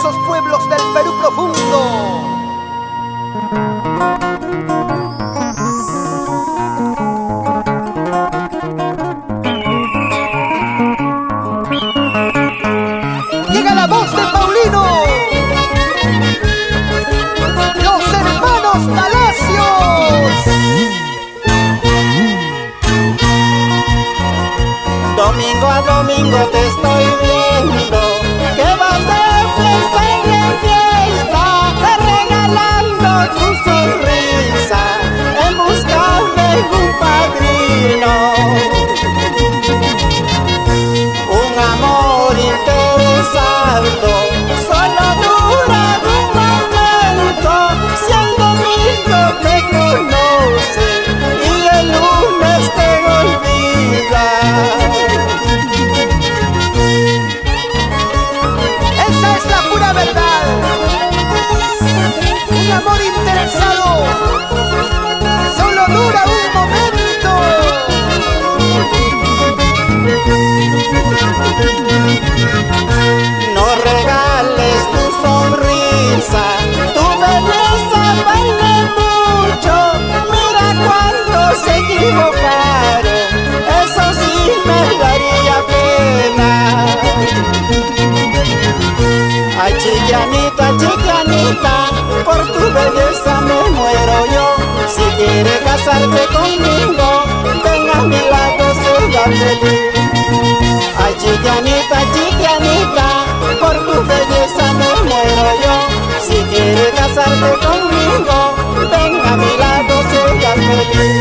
esos pueblos del Perú profundo. Llega la voz de Paulino, los hermanos Palacios. Domingo a domingo te estoy viendo, que vas de fiesta en fiesta, regalando tu sonrisa en busca de un padrino. Un amor interesado solo dura un momento, si el domingo te conoce y el lunes te olvida. Esa es la pura verdad. Un amor interesado solo dura un momento. No regales tu sonrisa, tu belleza vale mucho. Mira cuántos se equivocaron, eso sí me daría pena. Ay, chiquianita, chiquianita, por tu belleza me muero yo. Si quieres casarte conmigo, ven a mi lado, sea feliz. Ay, chiquianita, chiquianita, por tu belleza me muero yo. Si quieres casarte conmigo, ven a mi lado, sea feliz.